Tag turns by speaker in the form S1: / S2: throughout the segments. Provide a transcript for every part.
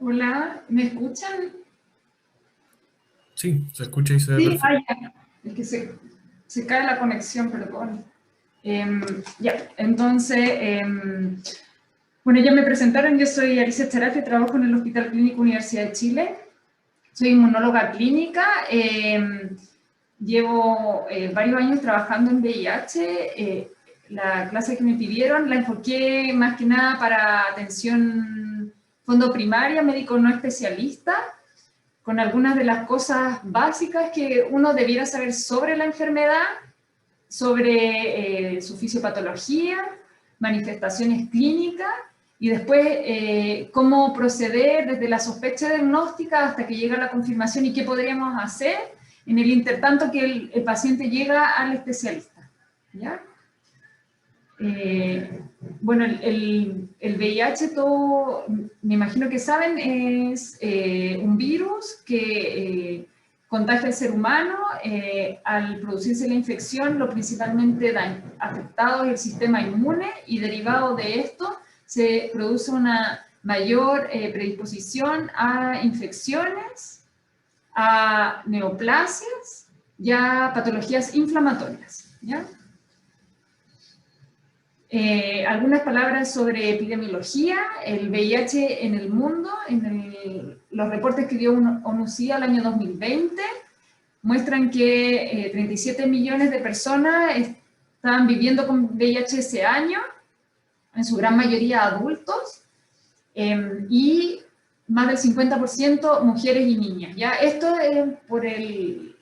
S1: Hola, ¿me escuchan?
S2: Sí, se escucha y se ve
S1: Sí,
S2: perfecto.
S1: ya. Es que se cae la conexión, perdón. Ya, entonces, bueno, ya me presentaron, yo soy Alicia Charafe, trabajo en el Hospital Clínico Universidad de Chile, soy inmunóloga clínica, llevo varios años trabajando en VIH, la clase que me pidieron la enfoqué más que nada para atención fondo primaria, médico no especialista, con algunas de las cosas básicas que uno debiera saber sobre la enfermedad, sobre su fisiopatología, manifestaciones clínicas y después cómo proceder desde la sospecha diagnóstica hasta que llega la confirmación y qué podríamos hacer en el intertanto que el paciente llega al especialista. ¿Ya? Eh, bueno, el VIH, todo, me imagino que saben, es un virus que contagia al ser humano. Al producirse la infección, lo principalmente afectado es el sistema inmune y derivado de esto se produce una mayor predisposición a infecciones, a neoplasias y a patologías inflamatorias. ¿Ya? Algunas palabras sobre epidemiología, el VIH en el mundo, los reportes que dio ONU-SIDA al año 2020 muestran que 37 millones de personas están viviendo con VIH ese año, en su gran mayoría adultos, y más del 50% mujeres y niñas. ¿Ya? Esto es por el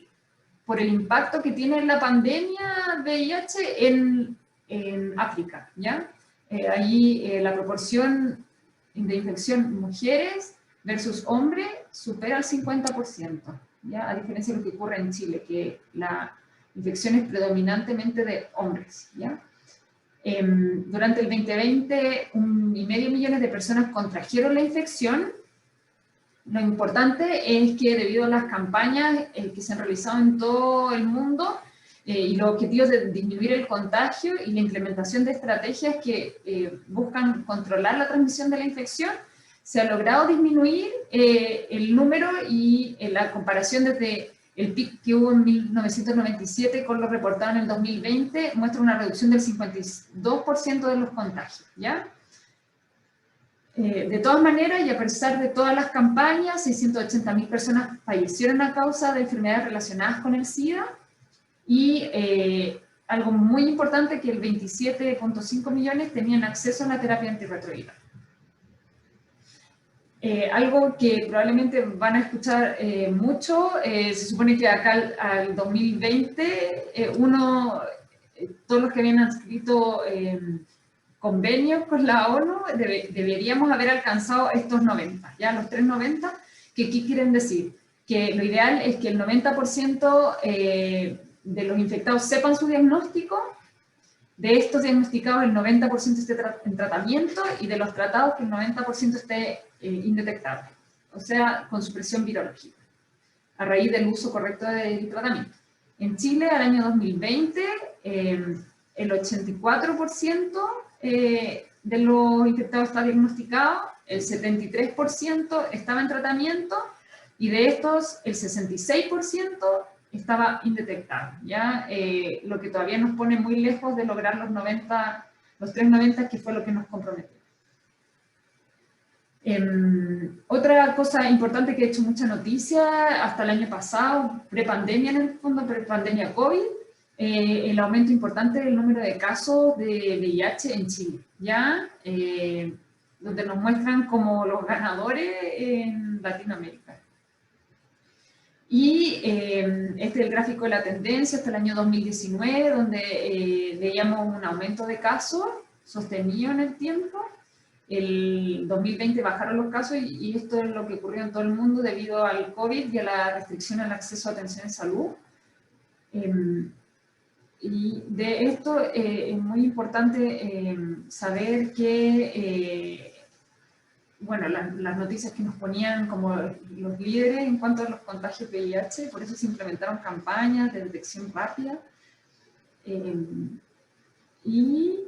S1: impacto que tiene la pandemia VIH en África, ¿ya? Allí la proporción de infección mujeres versus hombres supera el 50%, ¿ya? A diferencia de lo que ocurre en Chile, que la infección es predominantemente de hombres, ¿ya? Durante el 2020, 1,5 millones de personas contrajeron la infección. Lo importante es que debido a las campañas que se han realizado en todo el mundo y los objetivos de disminuir el contagio y la implementación de estrategias que buscan controlar la transmisión de la infección, se ha logrado disminuir el número y la comparación desde el pic que hubo en 1997 con lo reportado en el 2020, muestra una reducción del 52% de los contagios, ¿ya? De todas maneras, y a pesar de todas las campañas, 680.000 personas fallecieron a causa de enfermedades relacionadas con el SIDA y algo muy importante que el 27,5 millones tenían acceso a la terapia antirretroviral. Algo que probablemente van a escuchar mucho, se supone que acá al 2020, todos los que habían adscrito convenios con la ONU, deberíamos haber alcanzado estos 90, ya los 390, que ¿qué quieren decir? Que lo ideal es que el 90% de los infectados sepan su diagnóstico, de estos diagnosticados el 90% esté en tratamiento y de los tratados que el 90% esté indetectable, o sea, con supresión virológica, a raíz del uso correcto del tratamiento. En Chile, al año 2020, el 84% de los infectados está diagnosticado, el 73% estaba en tratamiento y de estos el 66% estaba indetectable, ¿ya? Lo que todavía nos pone muy lejos de lograr los 390, que fue lo que nos comprometió. Otra cosa importante que he hecho mucha noticia hasta el año pasado, prepandemia en el fondo, prepandemia COVID, el aumento importante del número de casos de VIH en Chile, ¿ya? Donde nos muestran como los ganadores en Latinoamérica. Y este es el gráfico de la tendencia hasta el año 2019, donde veíamos un aumento de casos sostenido en el tiempo. El 2020 bajaron los casos y esto es lo que ocurrió en todo el mundo debido al COVID y a la restricción al acceso a atención en salud. Y de esto es muy importante saber que, bueno, las noticias que nos ponían como los líderes en cuanto a los contagios de VIH, por eso se implementaron campañas de detección rápida. Y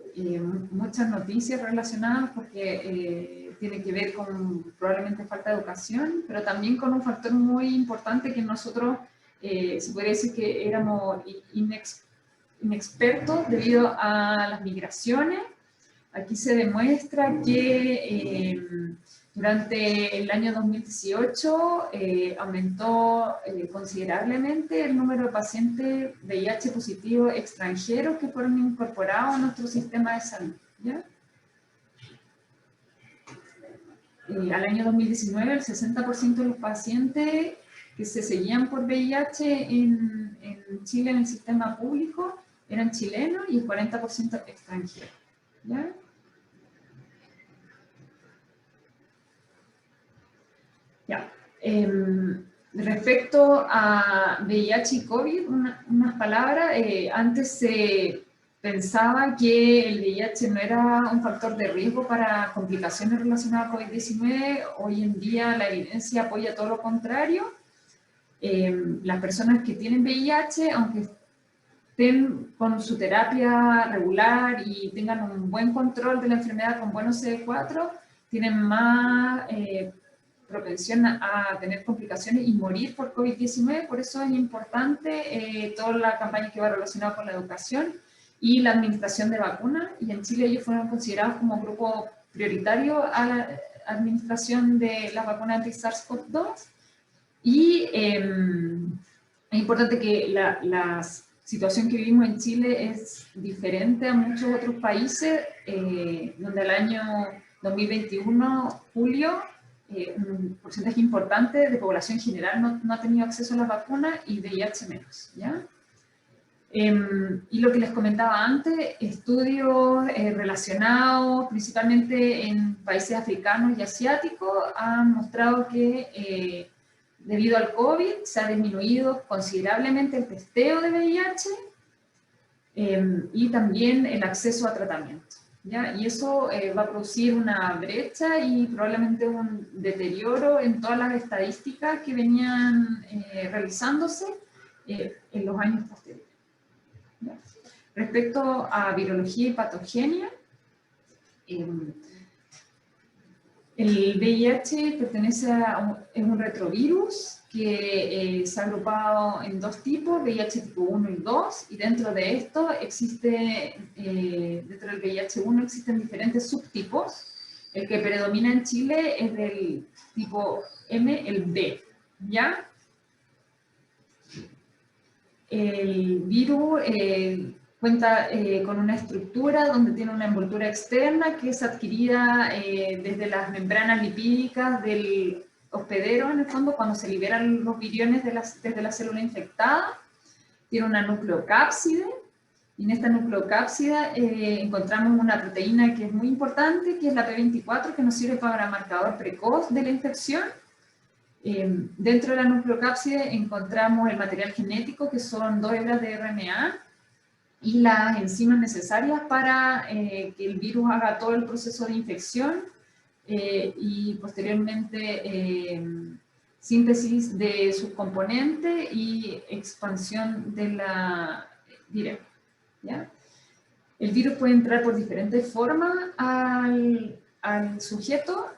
S1: muchas noticias relacionadas porque tiene que ver con probablemente falta de educación, pero también con un factor muy importante que nosotros, se podría decir que éramos inexpertos debido a las migraciones. Aquí se demuestra que durante el año 2018 aumentó considerablemente el número de pacientes VIH positivo extranjeros que fueron incorporados a nuestro sistema de salud, ¿ya? Al año 2019, el 60% de los pacientes que se seguían por VIH en Chile en el sistema público eran chilenos y el 40% extranjeros, ¿ya? Ya. Respecto a VIH y COVID, unas palabras. Antes se pensaba que el VIH no era un factor de riesgo para complicaciones relacionadas a COVID-19. Hoy en día la evidencia apoya todo lo contrario. Las personas que tienen VIH, aunque estén con su terapia regular y tengan un buen control de la enfermedad con buenos CD4, tienen más propensión a tener complicaciones y morir por COVID-19. Por eso es importante toda la campaña que va relacionada con la educación y la administración de vacunas. Y en Chile ellos fueron considerados como grupo prioritario a la administración de las vacunas anti-SARS-CoV-2. Y es importante que la situación que vivimos en Chile es diferente a muchos otros países, donde el año 2021, julio, un porcentaje importante de población general no ha tenido acceso a las vacunas y VIH menos, ¿ya? Y lo que les comentaba antes, estudios relacionados principalmente en países africanos y asiáticos han mostrado que debido al COVID se ha disminuido considerablemente el testeo de VIH y también el acceso a tratamiento, ¿ya? Y eso va a producir una brecha y probablemente un deterioro en todas las estadísticas que venían realizándose en los años posteriores, ¿ya? Respecto a virología y patogenia, el VIH pertenece es un retrovirus que se ha agrupado en dos tipos, VIH tipo 1 y 2, y dentro de esto existe, dentro del VIH 1 existen diferentes subtipos. El que predomina en Chile es del tipo M, el B, ¿ya? El virus cuenta con una estructura donde tiene una envoltura externa que es adquirida desde las membranas lipídicas del hospedero, en el fondo, cuando se liberan los viriones desde la célula infectada. Tiene una nucleocápside, y en esta nucleocápside encontramos una proteína que es muy importante, que es la P24, que nos sirve para marcador precoz de la infección. Dentro de la nucleocápside encontramos el material genético, que son 2 hebras de RNA, y las enzimas necesarias para que el virus haga todo el proceso de infección y posteriormente síntesis de sus componentes y expansión de la directa, ¿ya? El virus puede entrar por diferentes formas al sujeto.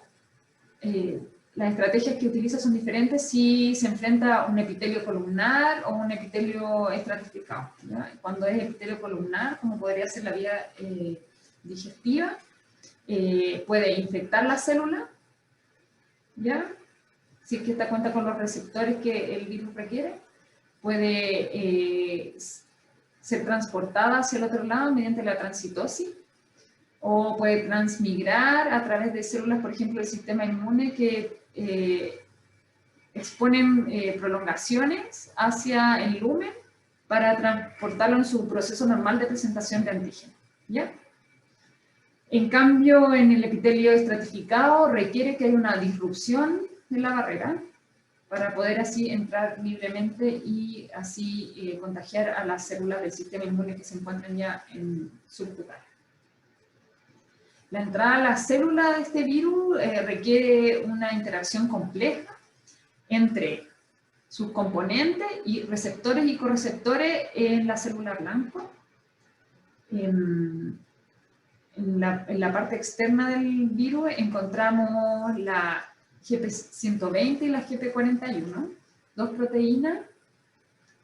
S1: Las estrategias que utiliza son diferentes si se enfrenta a un epitelio columnar o un epitelio estratificado, ¿ya? Cuando es epitelio columnar, como podría ser la vía digestiva, puede infectar la célula, ¿ya? Si es que esta cuenta con los receptores que el virus requiere, puede ser transportada hacia el otro lado mediante la transcitosis, o puede transmigrar a través de células, por ejemplo, del sistema inmune que exponen prolongaciones hacia el lumen para transportarlo en su proceso normal de presentación de antígeno, ¿ya? En cambio, en el epitelio estratificado requiere que haya una disrupción de la barrera para poder así entrar libremente y así contagiar a las células del sistema inmune que se encuentran ya en subcutáneo. La entrada a la célula de este virus requiere una interacción compleja entre sus componentes y receptores y correceptores en la célula blanco. En la parte externa del virus encontramos la GP120 y la GP41, dos proteínas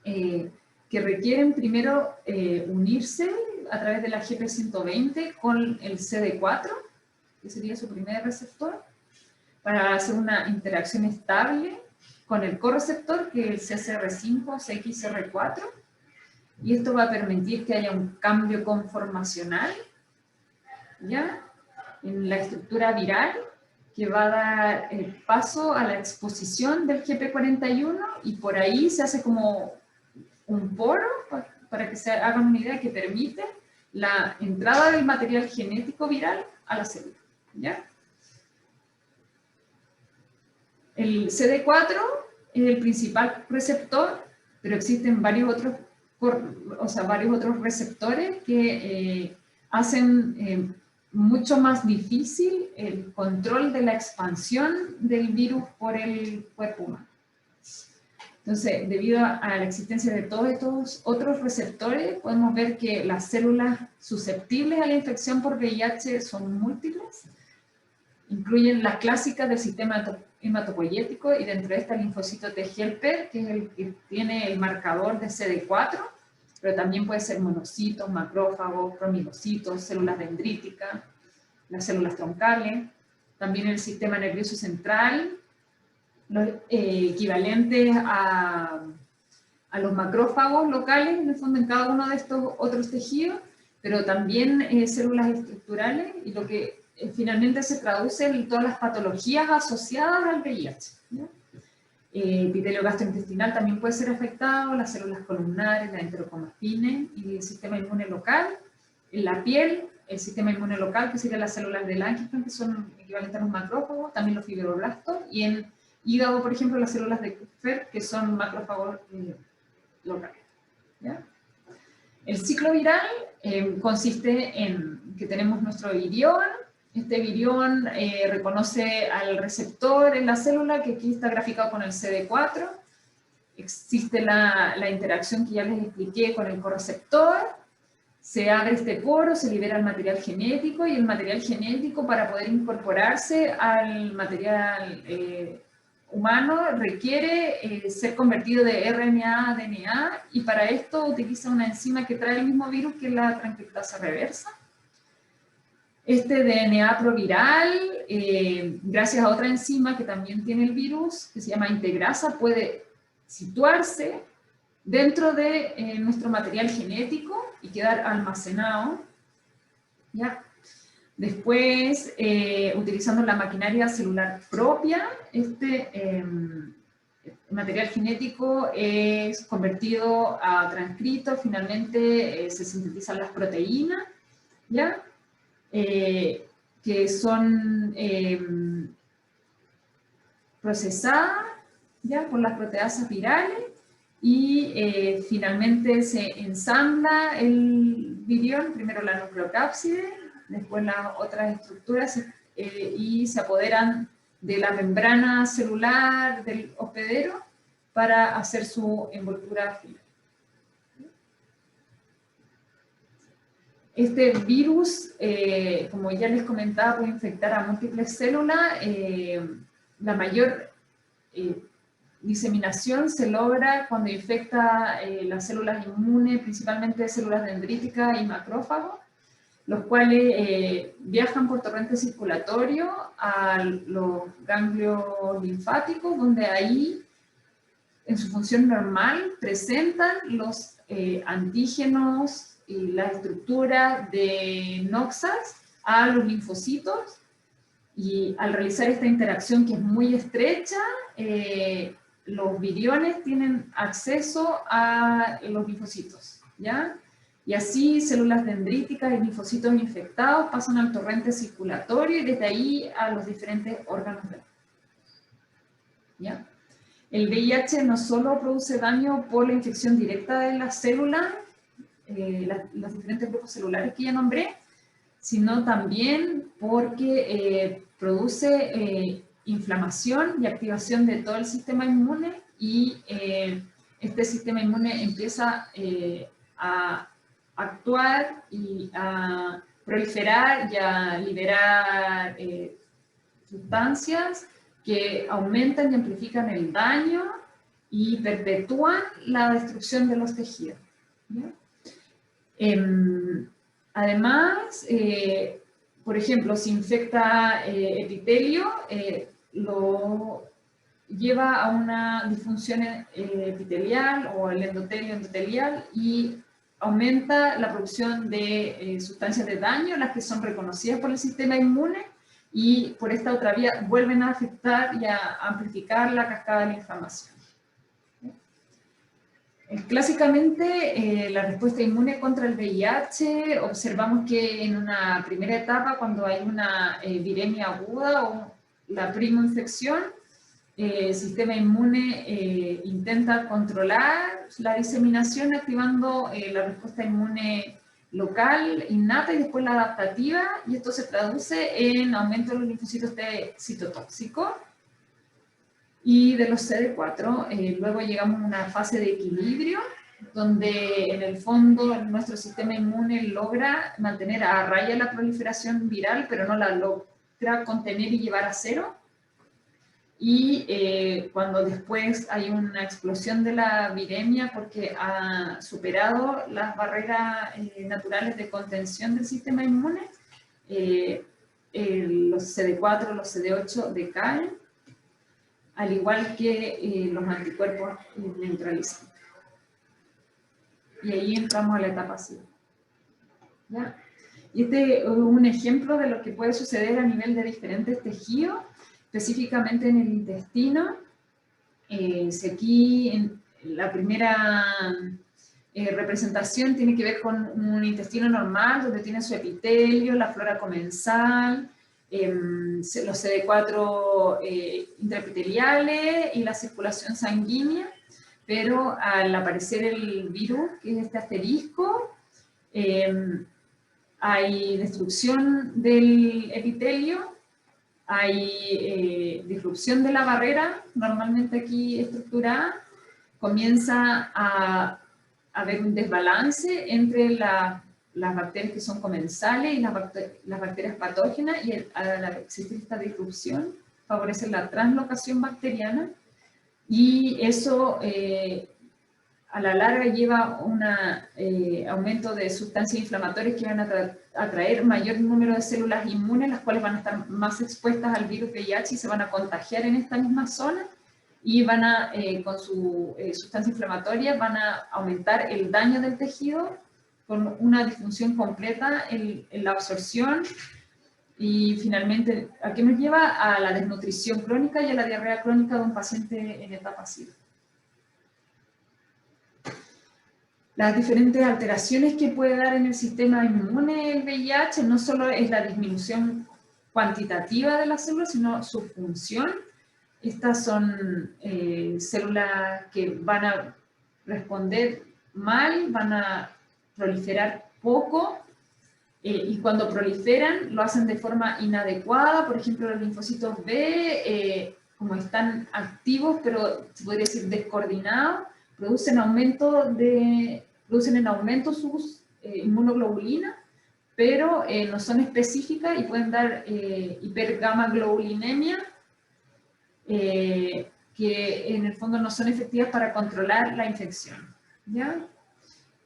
S1: que requieren primero unirse a través de la GP120 con el CD4, que sería su primer receptor, para hacer una interacción estable con el correceptor, que es el CCR5 o CXR4, y esto va a permitir que haya un cambio conformacional, ¿ya?, en la estructura viral, que va a dar paso a la exposición del GP41, y por ahí se hace como un poro, para que se hagan una idea, que permite la entrada del material genético viral a la célula, ¿ya? El CD4 es el principal receptor, pero existen varios otros receptores que hacen mucho más difícil el control de la expansión del virus por el cuerpo humano. Entonces, debido a la existencia de todos estos otros receptores, podemos ver que las células susceptibles a la infección por VIH son múltiples. Incluyen las clásicas del sistema hematopoyético, y dentro de esta el linfocito T helper, que es el que tiene el marcador de CD4, pero también puede ser monocitos, macrófagos, promilocitos, células dendríticas, las células troncales, también el sistema nervioso central, los equivalentes a los macrófagos locales, en el fondo, en cada uno de estos otros tejidos, pero también células estructurales, y lo que finalmente se traduce en todas las patologías asociadas al VIH, ¿no? Epitelio gastrointestinal también puede ser afectado, las células columnares, la enterocomafines, y el sistema inmune local. En la piel, el sistema inmune local, que serían las células de Langerhans, que son equivalentes a los macrófagos, también los fibroblastos, y en hígado, por ejemplo, las células de Kupffer, que son macrófagos locales, ¿ya? El ciclo viral consiste en que tenemos nuestro virión. Este virión reconoce al receptor en la célula, que aquí está graficado con el CD4. Existe la interacción que ya les expliqué con el correceptor. Se abre este poro, se libera el material genético, y el material genético, para poder incorporarse al material humano, requiere ser convertido de RNA a DNA, y para esto utiliza una enzima que trae el mismo virus, que es la transcriptasa reversa. Este DNA proviral, gracias a otra enzima que también tiene el virus, que se llama integrasa, puede situarse dentro de nuestro material genético y quedar almacenado, ¿ya? Después, utilizando la maquinaria celular propia, este material genético es convertido a transcrito, finalmente se sintetizan las proteínas, ¿ya? Que son procesadas, ¿ya?, por las proteasas virales, y finalmente se ensambla el virión, primero la nucleocápside, después las otras estructuras, y se apoderan de la membrana celular del hospedero para hacer su envoltura final. Este virus, como ya les comentaba, puede infectar a múltiples células. La mayor diseminación se logra cuando infecta las células inmunes, principalmente células dendríticas y macrófagos, los cuales viajan por torrente circulatorio a los ganglios linfáticos, donde ahí, en su función normal, presentan los antígenos y la estructura de Noxas a los linfocitos, y al realizar esta interacción, que es muy estrecha, los viriones tienen acceso a los linfocitos, ¿ya? Y así células dendríticas y linfocitos infectados pasan al torrente circulatorio, y desde ahí a los diferentes órganos del cuerpo, ¿ya? El VIH no solo produce daño por la infección directa de las células, los diferentes grupos celulares que ya nombré, sino también porque produce inflamación y activación de todo el sistema inmune, y este sistema inmune empieza a actuar y a proliferar y a liberar sustancias que aumentan y amplifican el daño y perpetúan la destrucción de los tejidos, ¿ya? Además, por ejemplo, si infecta epitelio, lo lleva a una disfunción epitelial o el endotelio endotelial y aumenta la producción de sustancias de daño, las que son reconocidas por el sistema inmune, y por esta otra vía vuelven a afectar y a amplificar la cascada de la inflamación. Clásicamente, la respuesta inmune contra el VIH, observamos que en una primera etapa, cuando hay una viremia aguda o la primoinfección, el sistema inmune intenta controlar la diseminación activando la respuesta inmune local, innata y después la adaptativa, y esto se traduce en aumento de los linfocitos T citotóxicos y de los CD4. Luego llegamos a una fase de equilibrio, donde en el fondo nuestro sistema inmune logra mantener a raya la proliferación viral, pero no la logra contener y llevar a cero. Y cuando después hay una explosión de la viremia porque ha superado las barreras naturales de contención del sistema inmune, los CD4, los CD8 decaen, al igual que los anticuerpos neutralizantes. Y ahí entramos a la etapa C. ¿Ya? Y este es un ejemplo de lo que puede suceder a nivel de diferentes tejidos, específicamente en el intestino. Si aquí en la primera representación tiene que ver con un intestino normal, donde tiene su epitelio, la flora comensal, los CD4 intraepiteliales y la circulación sanguínea, pero al aparecer el virus, que es este asterisco, hay destrucción del epitelio, hay disrupción de la barrera, normalmente aquí estructurada, comienza a haber un desbalance entre las bacterias que son comensales y las bacterias patógenas, y al existir esta disrupción favorece la translocación bacteriana, y eso a la larga lleva a un aumento de sustancias inflamatorias que van a atraer mayor número de células inmunes, las cuales van a estar más expuestas al virus VIH y se van a contagiar en esta misma zona, y van a, con su sustancia inflamatoria, van a aumentar el daño del tejido con una disfunción completa en la absorción, y finalmente, ¿a qué nos lleva? A la desnutrición crónica y a la diarrea crónica de un paciente en etapa SIDA. Las diferentes alteraciones que puede dar en el sistema inmune el VIH no solo es la disminución cuantitativa de las células, sino su función. Estas son células que van a responder mal, van a proliferar poco, y cuando proliferan lo hacen de forma inadecuada. Por ejemplo, los linfocitos B, como están activos, pero se podría decir descoordinados, producen en aumento sus inmunoglobulinas, pero no son específicas y pueden dar hipergamaglobulinemia, que en el fondo no son efectivas para controlar la infección, ¿ya?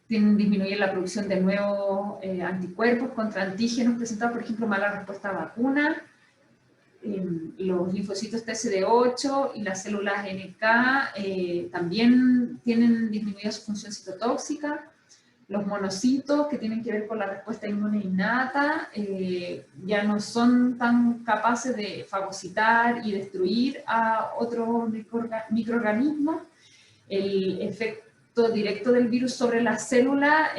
S1: Disminuir la producción de nuevos anticuerpos contra antígenos presentados, por ejemplo, mala respuesta a vacuna. Los linfocitos TCD8 y las células NK también tienen disminuida su función citotóxica. Los monocitos, que tienen que ver con la respuesta inmune innata, ya no son tan capaces de fagocitar y destruir a otros microorganismos. El efecto directo del virus sobre las células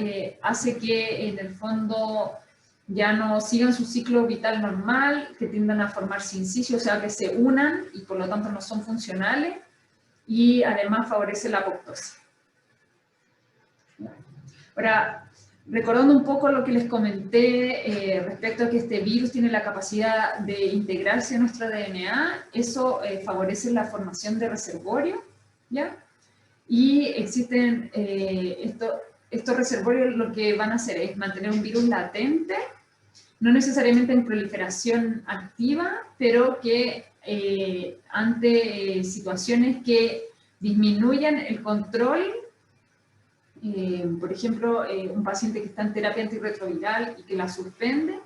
S1: hace que en el fondo ya no sigan su ciclo vital normal, que tiendan a formar sincicios, o sea, que se unan y por lo tanto no son funcionales, y además favorece la apoptosis. Ahora, recordando un poco lo que les comenté respecto a que este virus tiene la capacidad de integrarse a nuestro DNA, eso favorece la formación de reservorios, ¿ya? Y existen estos reservorios, lo que van a hacer es mantener un virus latente no necesariamente en proliferación activa, pero que ante situaciones que disminuyan el control, por ejemplo, un paciente que está en terapia antirretroviral y que la suspende,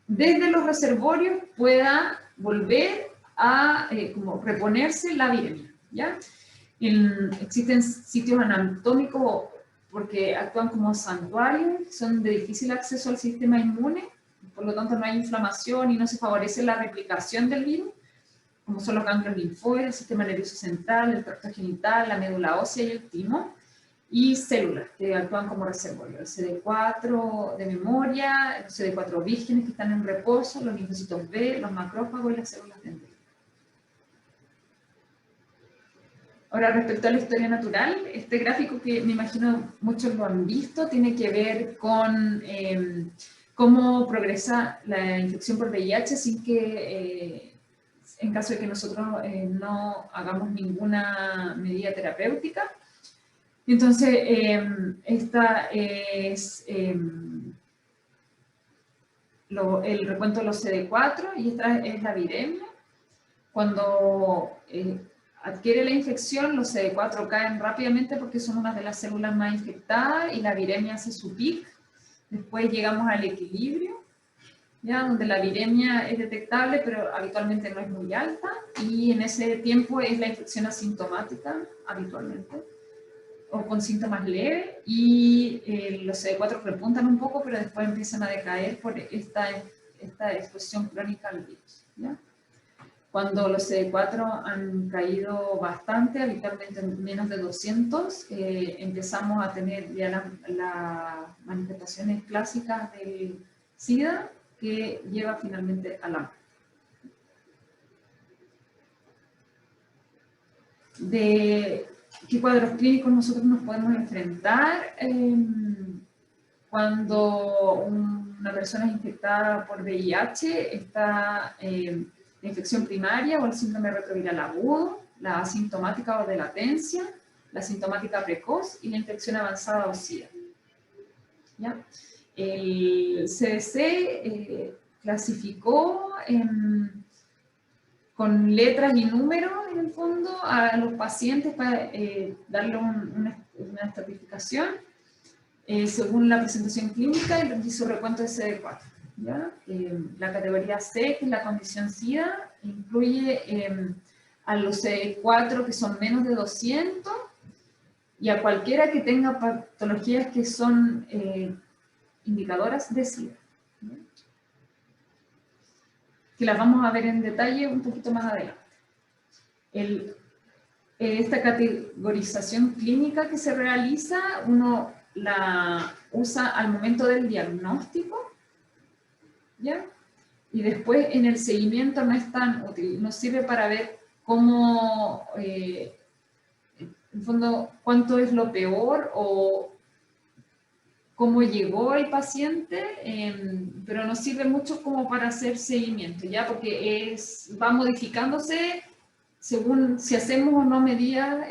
S1: desde los reservorios pueda volver a como reponerse la viremia, ¿ya? Existen sitios anatómicos porque actúan como santuarios, son de difícil acceso al sistema inmune, por lo tanto no hay inflamación y no se favorece la replicación del virus, como son los ganglios linfoides, el sistema nervioso central, el tracto genital, la médula ósea y el timo, y células que actúan como reservorio, el CD4 de memoria, los CD4 vírgenes que están en reposo, los linfocitos B, los macrófagos y las células dendritas. Ahora, respecto a la historia natural, este gráfico que me imagino muchos lo han visto, tiene que ver con cómo progresa la infección por VIH sin que, en caso de que nosotros no hagamos ninguna medida terapéutica. Entonces, esta es el recuento de los CD4 y esta es la viremia. Cuando adquiere la infección, los CD4 caen rápidamente porque son una de las células más infectadas y la viremia hace su pic. Después llegamos al equilibrio, ¿ya? Donde la viremia es detectable, pero habitualmente no es muy alta, y en ese tiempo es la infección asintomática, habitualmente, o con síntomas leves, y los CD4 repuntan un poco, pero después empiezan a decaer por esta exposición crónica al virus, ¿ya? Cuando los CD4 han caído bastante, habitualmente menos de 200, empezamos a tener ya las manifestaciones clásicas del SIDA, que lleva finalmente a la muerte. ¿De qué cuadros clínicos nosotros nos podemos enfrentar cuando una persona es infectada por VIH? Está la infección primaria o el síndrome retroviral agudo, la asintomática o de latencia, la asintomática precoz y la infección avanzada o SIDA, ¿ya? El CDC clasificó con letras y números, en el fondo, a los pacientes para darle una estratificación según la presentación clínica y su recuento de CD4. ¿Ya? La categoría C, que es la condición SIDA, incluye a los CD4 que son menos de 200 y a cualquiera que tenga patologías que son indicadoras de SIDA, ¿ya? Que las vamos a ver en detalle un poquito más adelante. Esta categorización clínica que se realiza, uno la usa al momento del diagnóstico, ¿ya? Y después en el seguimiento no es tan útil, nos sirve para ver cómo, en el fondo, cuánto es lo peor o cómo llegó el paciente, pero nos sirve mucho como para hacer seguimiento, ¿ya? Porque va modificándose según si hacemos o no medidas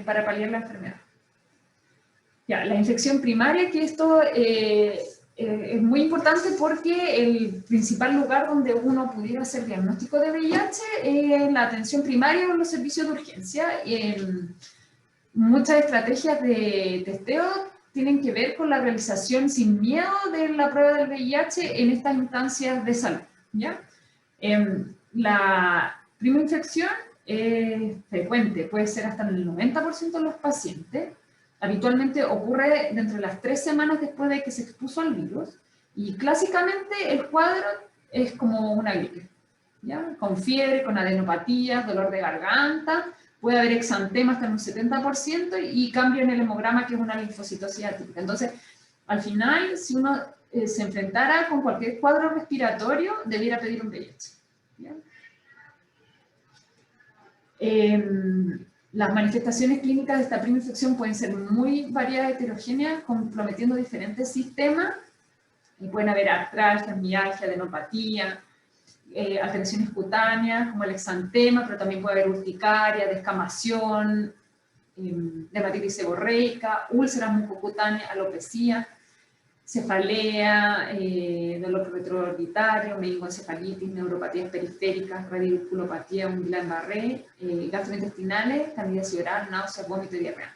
S1: para paliar la enfermedad. Ya, la infección primaria, que esto es muy importante porque el principal lugar donde uno pudiera hacer diagnóstico de VIH es la atención primaria o los servicios de urgencia. Muchas estrategias de testeo tienen que ver con la realización sin miedo de la prueba del VIH en estas instancias de salud, ¿ya? La prima infección es frecuente, puede ser hasta en el 90% de los pacientes. Habitualmente ocurre dentro de las 3 semanas después de que se expuso al virus, y clásicamente el cuadro es como una gripe, ¿ya? Con fiebre, con adenopatías, dolor de garganta, puede haber exantema hasta en un 70% y cambio en el hemograma, que es una linfocitosis atípica. Entonces, al final, si uno se enfrentara con cualquier cuadro respiratorio, debiera pedir un VIH, ¿ya? Las manifestaciones clínicas de esta primera infección pueden ser muy variadas, heterogéneas, comprometiendo diferentes sistemas, y pueden haber artralgia, mialgia, adenopatía, alteraciones cutáneas como el exantema, pero también puede haber urticaria, descamación, dermatitis seborreica, úlceras mucocutáneas, alopecia. cefalea, dolor retroorbitario, meningoencefalitis, neuropatías periféricas, radiculopatía, Guillain-Barré, gastrointestinales, candidiasis oral, náuseas, vómito y diarrea.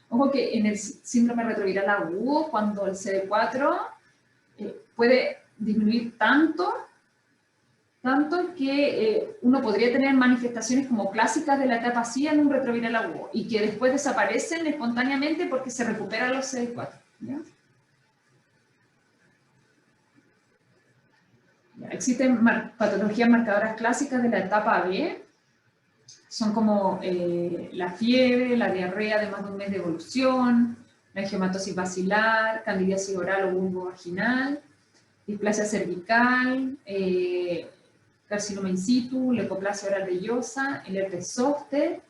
S1: Ojo que en el síndrome retroviral agudo, cuando el CD4 puede disminuir tanto que uno podría tener manifestaciones como clásicas de la etapa C en un retroviral agudo y que después desaparecen espontáneamente porque se recuperan los CD4. ¿Ya? Existen patologías marcadoras clásicas de la etapa B, son como la fiebre, la diarrea de más de un mes de evolución, la angiomatosis basilar, candidiasis oral o vulvovaginal, displasia cervical, carcinoma in situ, leucoplasia oral vellosa, el herpes zóster,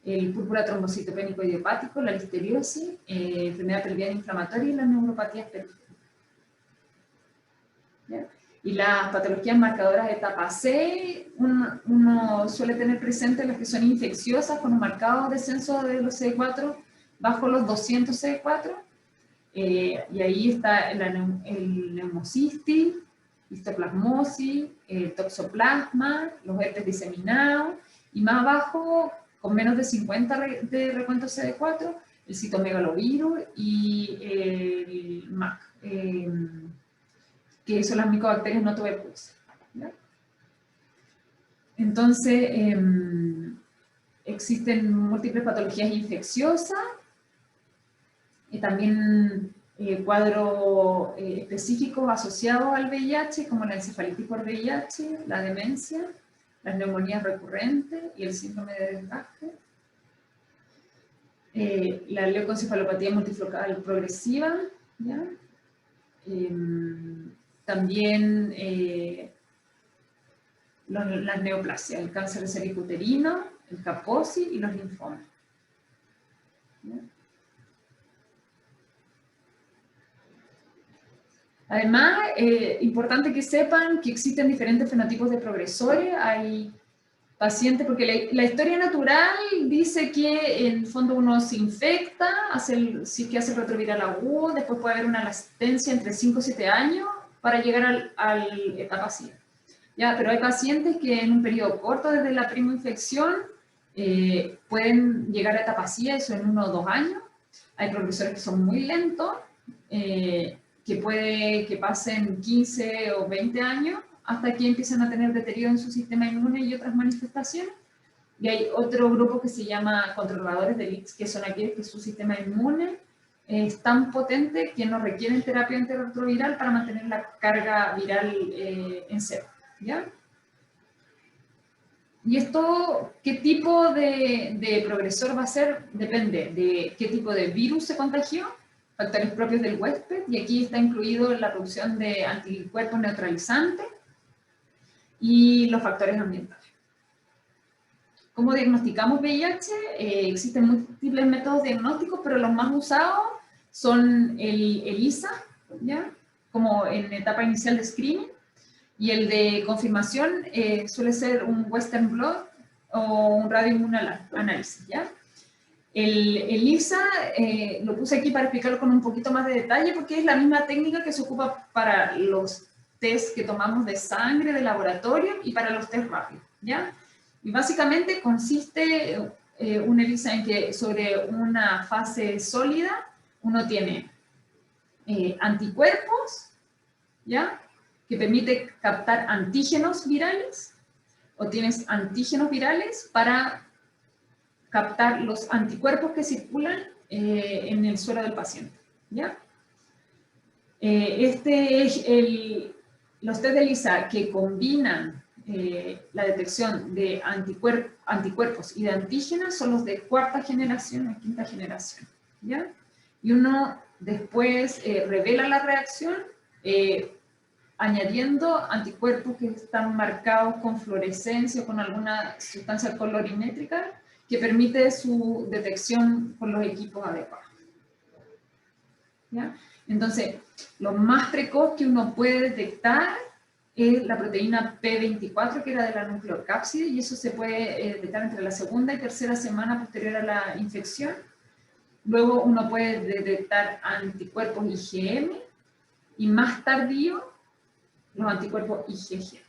S1: el púrpura trombocitopénico idiopático, la listeriosis, enfermedad pelviana inflamatoria y las neuropatías periféricas. ¿Ya? Y las patologías marcadoras de etapa C, uno suele tener presente las que son infecciosas con un marcado descenso de los CD4 bajo los 200 CD4. Y ahí está el neumocistis, histoplasmosis, toxoplasma, los herpes diseminados, y más abajo, con menos de 50 de recuento CD4, el citomegalovirus y el MAC. Que son las micobacterias no tuberculosas. Entonces, existen múltiples patologías infecciosas y también cuadros específicos asociados al VIH, como la encefalitis por VIH, la demencia, las neumonías recurrentes y el síndrome de desgaste, la leucoencefalopatía multifocal progresiva, ¿ya? También las neoplasias, el cáncer cervicuterino, el Kaposi y los linfomas. ¿Ya? Además, importante que sepan que existen diferentes fenotipos de progresores. Hay pacientes, porque la historia natural dice que en el fondo uno se infecta, sí que hace el retroviral agudo, después puede haber una latencia entre 5 y 7 años para llegar a la etapa C. ¿Ya? Pero hay pacientes que en un periodo corto desde la primera infección pueden llegar a etapa C, eso en 1 o 2 años. Hay progresores que son muy lentos, que puede que pasen 15 o 20 años hasta que empiezan a tener deterioro en su sistema inmune y otras manifestaciones. Y hay otro grupo que se llama controladores de leaks, que son aquellos que su sistema inmune es tan potente que no requieren terapia antirretroviral para mantener la carga viral en cero. ¿Ya? Y esto, ¿qué tipo de progresor va a ser? Depende de qué tipo de virus se contagió, factores propios del huésped, y aquí está incluido la producción de anticuerpos neutralizantes y los factores ambientales. ¿Cómo diagnosticamos VIH? Existen múltiples métodos diagnósticos, pero los más usados son el ELISA, ¿ya? Como en etapa inicial de screening, y el de confirmación suele ser un Western blot o un radioinmunoanálisis, ¿ya? El ELISA lo puse aquí para explicarlo con un poquito más de detalle porque es la misma técnica que se ocupa para los test que tomamos de sangre de laboratorio y para los test rápidos, ¿ya? Y básicamente consiste un ELISA en que sobre una fase sólida uno tiene anticuerpos, ¿ya? Que permite captar antígenos virales, o tienes antígenos virales para captar los anticuerpos que circulan en el suero del paciente, ¿ya? Los test de ELISA que combinan la detección de anticuerpos y de antígenos son los de cuarta generación o quinta generación, ¿ya? Y uno después revela la reacción añadiendo anticuerpos que están marcados con fluorescencia o con alguna sustancia colorimétrica que permite su detección con los equipos adecuados. ¿Ya? Entonces, lo más precoz que uno puede detectar es la proteína P24, que era de la nucleocápside, y eso se puede detectar entre la segunda y tercera semana posterior a la infección. Luego uno puede detectar anticuerpos IgM, y más tardío los anticuerpos IgG.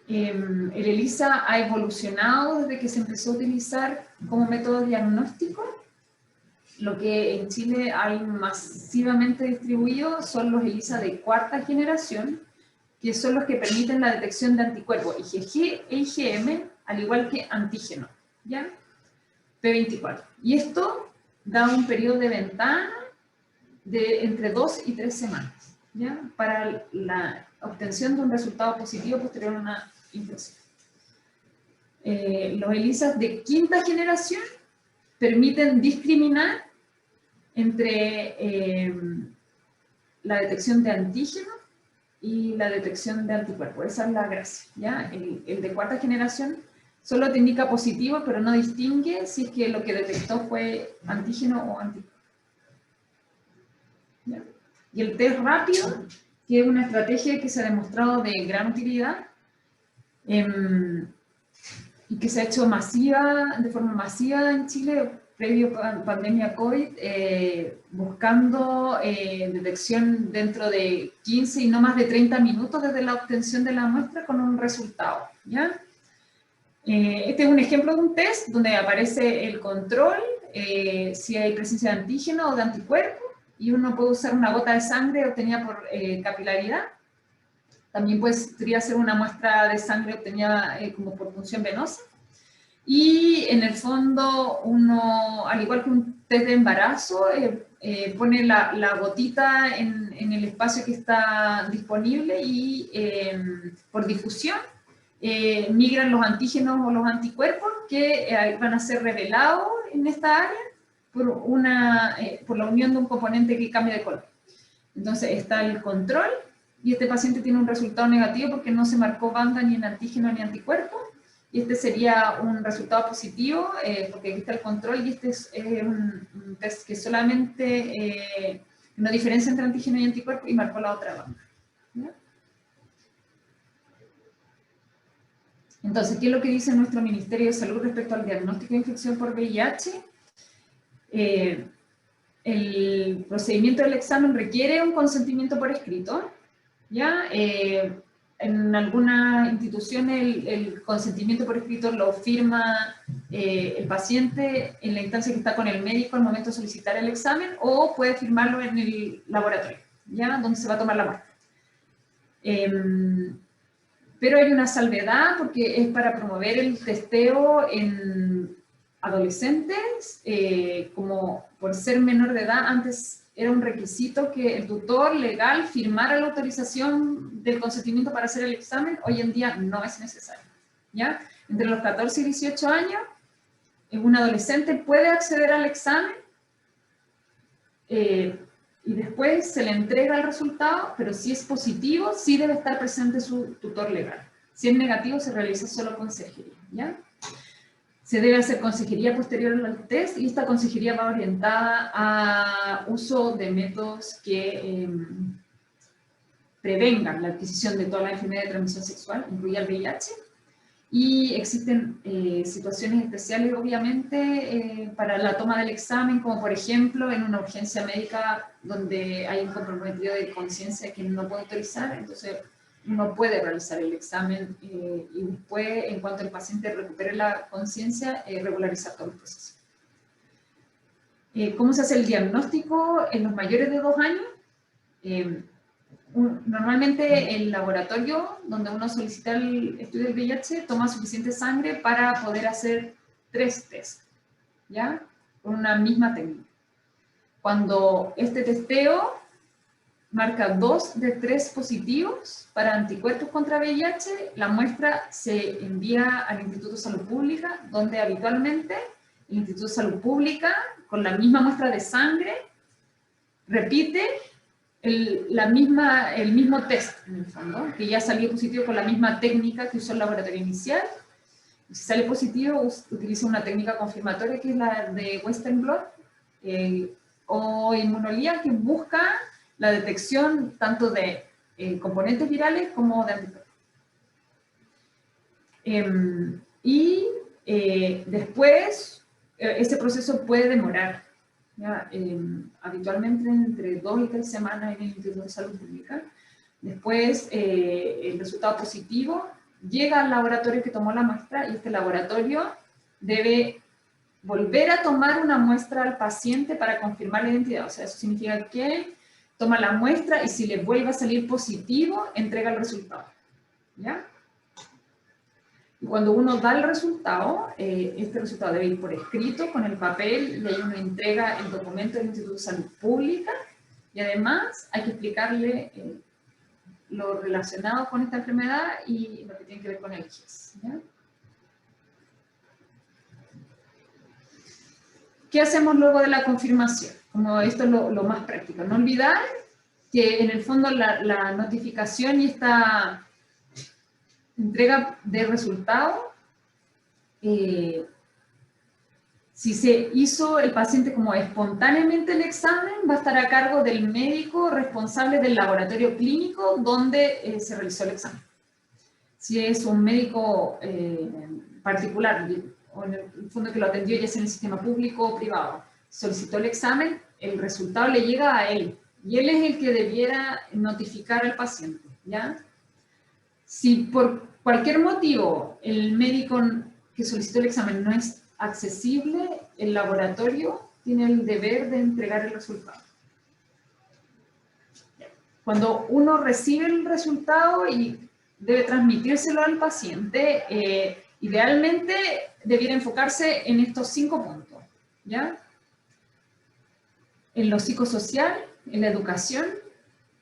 S1: El ELISA ha evolucionado desde que se empezó a utilizar como método diagnóstico. Lo que en Chile hay masivamente distribuido son los ELISA de cuarta generación, que son los que permiten la detección de anticuerpos IgG e IgM, al igual que antígeno, ¿ya? P24. Y esto da un periodo de ventana de entre 2 y 3 semanas, ¿ya? Para la obtención de un resultado positivo posterior a una infección. Los ELISA de quinta generación permiten discriminar entre la detección de antígeno y la detección de anticuerpos. Esa es la gracia, ¿ya? El de cuarta generación solo te indica positivo, pero no distingue si es que lo que detectó fue antígeno o anticuerpo. ¿Ya? Y el test rápido, que es una estrategia que se ha demostrado de gran utilidad y que se ha hecho de forma masiva en Chile previo a pandemia COVID, buscando detección dentro de 15 y no más de 30 minutos desde la obtención de la muestra con un resultado, ¿ya? Este es un ejemplo de un test donde aparece el control, si hay presencia de antígeno o de anticuerpo, y uno puede usar una gota de sangre obtenida por capilaridad. También podría ser una muestra de sangre obtenida como por punción venosa. Y en el fondo, uno, al igual que un test de embarazo, pone la gotita en el espacio que está disponible y por difusión migran los antígenos o los anticuerpos que van a ser revelados en esta área por la unión de un componente que cambia de color. Entonces está el control y este paciente tiene un resultado negativo porque no se marcó banda ni en antígeno ni anticuerpo. Y este sería un resultado positivo, porque aquí está el control, y este es un test que solamente no diferencia entre antígeno y anticuerpo y marcó la otra banda. ¿Ya? Entonces, ¿qué es lo que dice nuestro Ministerio de Salud respecto al diagnóstico de infección por VIH? El procedimiento del examen requiere un consentimiento por escrito, ¿ya? En algunas instituciones el consentimiento por escrito lo firma el paciente en la instancia que está con el médico al momento de solicitar el examen, o puede firmarlo en el laboratorio, ¿ya? Donde se va a tomar la muestra. Pero hay una salvedad porque es para promover el testeo en adolescentes, como por ser menor de edad, antes era un requisito que el tutor legal firmara la autorización del consentimiento para hacer el examen. Hoy en día no es necesario, ¿ya? Entre los 14 y 18 años, un adolescente puede acceder al examen y después se le entrega el resultado, pero si es positivo, sí debe estar presente su tutor legal. Si es negativo, se realiza solo consejería, ¿ya? Se debe hacer consejería posterior al test y esta consejería va orientada a uso de métodos que prevengan la adquisición de toda la enfermedad de transmisión sexual, incluida el VIH, y existen situaciones especiales, obviamente, para la toma del examen, como por ejemplo en una urgencia médica donde hay un comprometido de conciencia que no puede autorizar, entonces no puede realizar el examen y después, en cuanto el paciente recupere la conciencia, regularizar todo el proceso. ¿Cómo se hace el diagnóstico en los mayores de 2 años? Normalmente el laboratorio donde uno solicita el estudio del VIH toma suficiente sangre para poder hacer 3 test, ¿ya? Con una misma técnica. Cuando este testeo marca 2 de 3 positivos para anticuerpos contra VIH, la muestra se envía al Instituto de Salud Pública, donde habitualmente el Instituto de Salud Pública, con la misma muestra de sangre, repite el mismo test, en el fondo, que ya salió positivo con la misma técnica que usó el laboratorio inicial. Si sale positivo, utiliza una técnica confirmatoria que es la de Western blot o inmunolía, que busca la detección tanto de componentes virales como de anticuerpos. Después, este proceso puede demorar, ¿ya? Habitualmente entre 2 y 3 semanas en el Instituto de Salud Pública. Después, el resultado positivo llega al laboratorio que tomó la muestra y este laboratorio debe volver a tomar una muestra al paciente para confirmar la identidad. O sea, eso significa que toma la muestra y si le vuelve a salir positivo, entrega el resultado. ¿Ya? Y cuando uno da el resultado, este resultado debe ir por escrito con el papel y ahí uno entrega el documento del Instituto de Salud Pública y además hay que explicarle lo relacionado con esta enfermedad y lo que tiene que ver con el GIS. ¿Ya? ¿Qué hacemos luego de la confirmación? Como esto es lo más práctico. No olvidar que en el fondo la notificación y esta entrega de resultado, si se hizo el paciente como espontáneamente el examen, va a estar a cargo del médico responsable del laboratorio clínico donde se realizó el examen. Si es un médico particular, o en el fondo que lo atendió ya sea en el sistema público o privado, solicitó el examen, el resultado le llega a él, y él es el que debiera notificar al paciente, ¿ya? Si por cualquier motivo el médico que solicitó el examen no es accesible, el laboratorio tiene el deber de entregar el resultado. Cuando uno recibe el resultado y debe transmitírselo al paciente, idealmente debiera enfocarse en estos 5 puntos, ¿ya? En lo psicosocial, en la educación,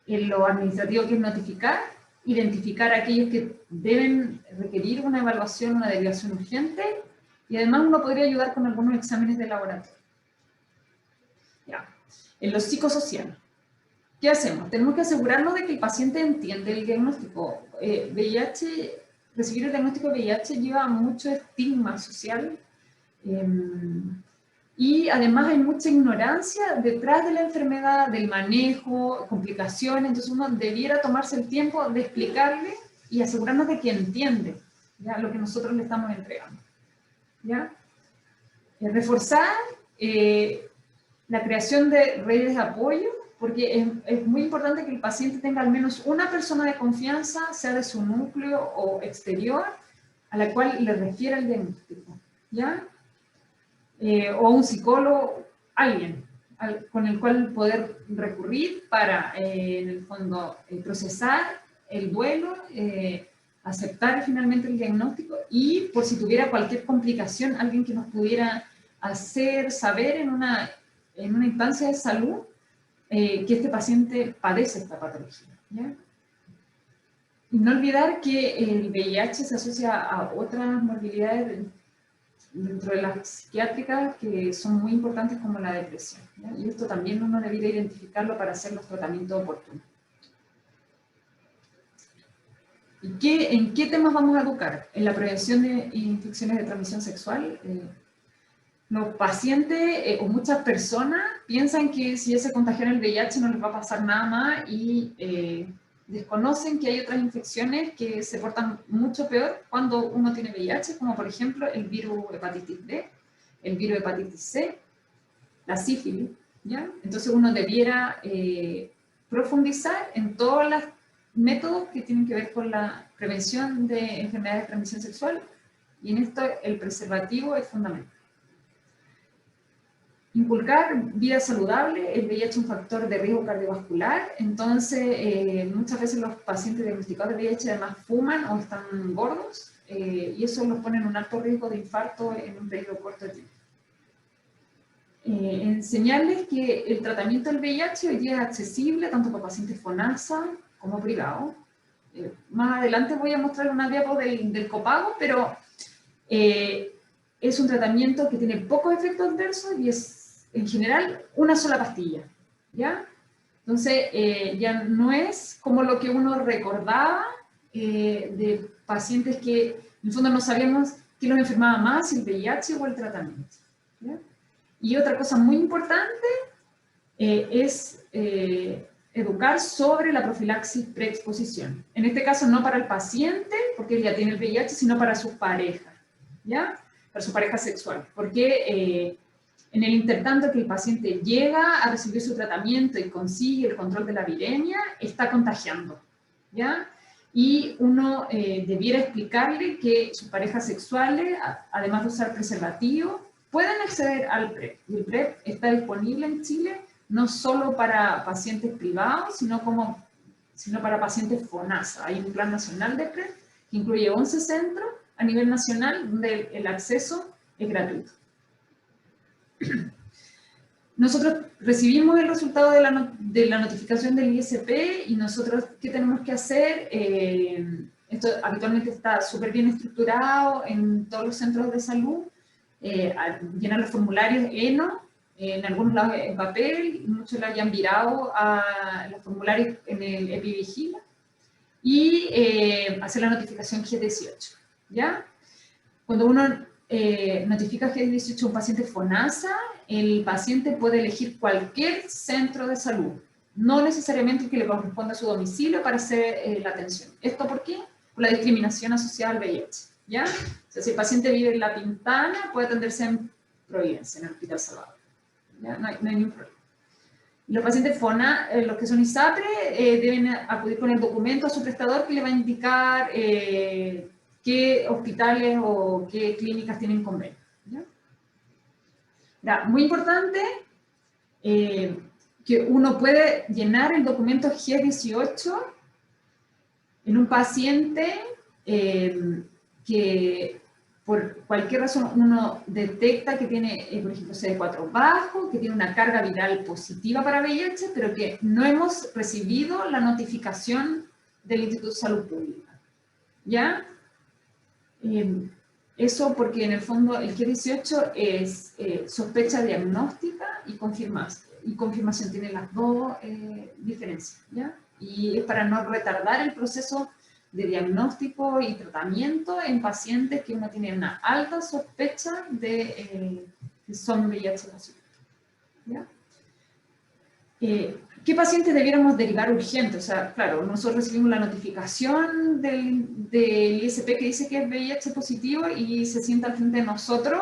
S1: en lo administrativo que es notificar, identificar a aquellos que deben requerir una evaluación, una derivación urgente, y además uno podría ayudar con algunos exámenes de laboratorio. Ya. En lo psicosocial, ¿qué hacemos? Tenemos que asegurarnos de que el paciente entiende el diagnóstico. Recibir el diagnóstico de VIH lleva mucho estigma social, y además hay mucha ignorancia detrás de la enfermedad, del manejo, complicaciones, entonces uno debiera tomarse el tiempo de explicarle y asegurarnos de que entiende, ¿ya? Lo que nosotros le estamos entregando. ¿Ya? Reforzar la creación de redes de apoyo, porque es muy importante que el paciente tenga al menos una persona de confianza, sea de su núcleo o exterior, a la cual le refiera el diagnóstico, ¿ya? O un psicólogo, alguien con el cual poder recurrir para, en el fondo, procesar el duelo, aceptar finalmente el diagnóstico y, por si tuviera cualquier complicación, alguien que nos pudiera hacer saber en una instancia de salud que este paciente padece esta patología, ¿ya? Y no olvidar que el VIH se asocia a otras morbilidades dentro de las psiquiátricas que son muy importantes como la depresión, ¿ya? Y esto también uno debería identificarlo para hacer los tratamientos oportunos. ¿Y en qué temas vamos a educar? En la prevención de infecciones de transmisión sexual. Los pacientes o muchas personas piensan que si se contagian el VIH no les va a pasar nada más y desconocen que hay otras infecciones que se portan mucho peor cuando uno tiene VIH, como por ejemplo el virus hepatitis B, el virus hepatitis C, la sífilis, ¿ya? Entonces uno debiera profundizar en todos los métodos que tienen que ver con la prevención de enfermedades de transmisión sexual y en esto el preservativo es fundamental. Inculcar vida saludable, el VIH es un factor de riesgo cardiovascular, entonces muchas veces los pacientes diagnosticados de VIH además fuman o están gordos y eso los pone en un alto riesgo de infarto en un periodo corto de tiempo. Enseñarles que el tratamiento del VIH hoy día es accesible tanto para pacientes FONASA como privado. Más adelante voy a mostrar una diapo del copago, pero es un tratamiento que tiene pocos efectos adversos y es en general una sola pastilla, ¿ya? Entonces ya no es como lo que uno recordaba de pacientes que en el fondo no sabíamos qué los enfermaba más, el VIH o el tratamiento, ¿ya? Y otra cosa muy importante es educar sobre la profilaxis preexposición. En este caso no para el paciente, porque él ya tiene el VIH, sino para su pareja, ¿ya? Para su pareja sexual. Porque En el intertanto que el paciente llega a recibir su tratamiento y consigue el control de la viremia, está contagiando, ¿ya? Y uno debiera explicarle que sus parejas sexuales, además de usar preservativo, pueden acceder al PrEP. Y el PrEP está disponible en Chile no solo para pacientes privados, sino para pacientes FONASA. Hay un plan nacional de PrEP que incluye 11 centros a nivel nacional donde el acceso es gratuito. Nosotros recibimos el resultado de la notificación del ISP y nosotros, ¿qué tenemos que hacer? Esto habitualmente está súper bien estructurado en todos los centros de salud, llenar los formularios ENO, en algunos lados en papel, muchos lo hayan virado a los formularios en el EpiVigila, y hacer la notificación G18, ¿ya? Cuando uno notifica G18 a un paciente FONASA, el paciente puede elegir cualquier centro de salud, no necesariamente el que le corresponda a su domicilio para hacer la atención. ¿Esto por qué? Por la discriminación asociada al VIH, ¿ya? O sea, si el paciente vive en La Pintana, puede atenderse en Providencia, en el Hospital Salvador, ¿ya? No hay ningún problema. Los pacientes los que son ISAPRE, deben acudir con el documento a su prestador que le va a indicar qué hospitales o qué clínicas tienen convenio, ¿ya? Ya, muy importante que uno puede llenar el documento G18 en un paciente que por cualquier razón uno detecta que tiene, por ejemplo, CD4 bajo, que tiene una carga viral positiva para VIH, pero que no hemos recibido la notificación del Instituto de Salud Pública, ¿ya? Eso porque en el fondo el G18 es sospecha diagnóstica y confirmación, tiene las dos diferencias, ¿ya? Y es para no retardar el proceso de diagnóstico y tratamiento en pacientes que uno tiene una alta sospecha de que son VIH positivo, ¿ya? ¿Qué pacientes debiéramos derivar urgente? O sea, claro, nosotros recibimos la notificación del ISP que dice que es VIH positivo y se sienta al frente de nosotros,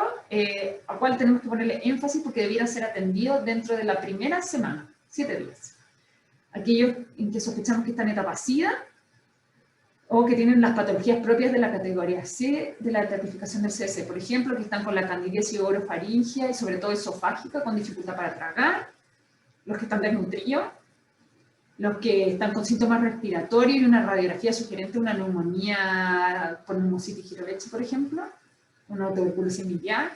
S1: a cual tenemos que ponerle énfasis porque debiera ser atendido dentro de la primera semana, 7 días. Aquellos en que sospechamos que están en etapa SIDA o que tienen las patologías propias de la categoría C de la estratificación del CS, por ejemplo, que están con la candidiasis orofaringia y sobre todo esofágica con dificultad para tragar, los que están desnutridos, los que están con síntomas respiratorios y una radiografía sugerente de una neumonía con neumocitis girovechi, por ejemplo, una tuberculosis miliar,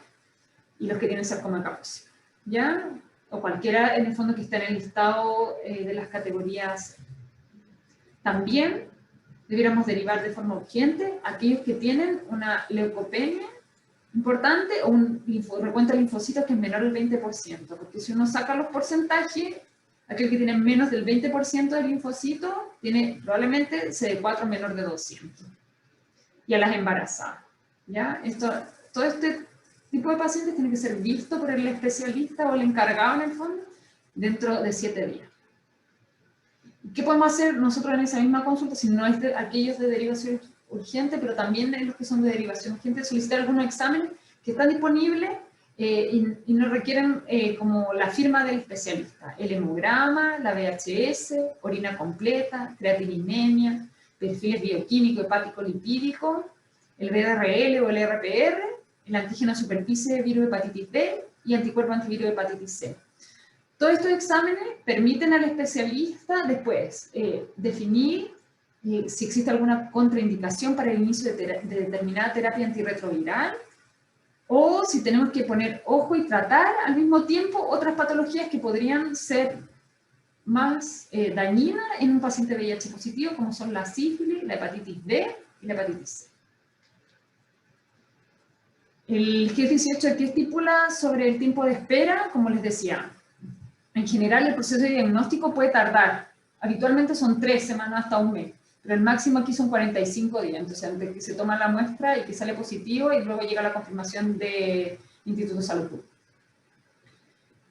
S1: y los que tienen sarcoma Kaposi, ¿ya? O cualquiera, en el fondo, que está en el listado de las categorías. También debiéramos derivar de forma urgente aquellos que tienen una leucopenia importante o un recuento de linfocitos que es menor del 20%, porque si uno saca los porcentajes, aquel que tiene menos del 20% de linfocitos tiene probablemente CD4 menor de 200. Y a las embarazadas, ¿ya? Todo este tipo de pacientes tiene que ser visto por el especialista o el encargado en el fondo dentro de 7 días. ¿Qué podemos hacer nosotros en esa misma consulta si no es aquellos de derivación urgente, pero también en los que son de derivación urgente, solicitar algunos exámenes que están disponibles y no requieren como la firma del especialista? El hemograma, la VHS, orina completa, creatininemia, perfiles bioquímico, hepático, lipídico, el VRL o el RPR, el antígeno superficie de virus hepatitis B y anticuerpo antivirus de hepatitis C. Todos estos exámenes permiten al especialista después definir si existe alguna contraindicación para el inicio de determinada terapia antirretroviral, o si tenemos que poner ojo y tratar al mismo tiempo otras patologías que podrían ser más dañinas en un paciente VIH positivo, como son la sífilis, la hepatitis B y la hepatitis C. El G18 aquí estipula sobre el tiempo de espera, como les decía. En general, el proceso de diagnóstico puede tardar. Habitualmente son 3 semanas hasta un mes, pero el máximo aquí son 45 días. Entonces, antes que se toma la muestra y que sale positivo, y luego llega la confirmación del Instituto de Salud Pública.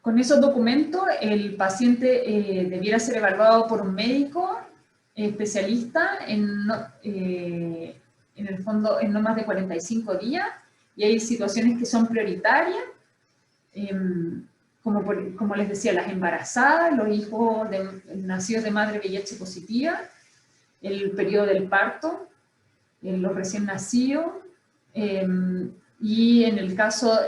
S1: Con esos documentos, el paciente debiera ser evaluado por un médico especialista en el fondo en no más de 45 días, y hay situaciones que son prioritarias, como les decía, las embarazadas, los hijos nacidos de madre VIH positiva, el periodo del parto, los recién nacidos, y en el caso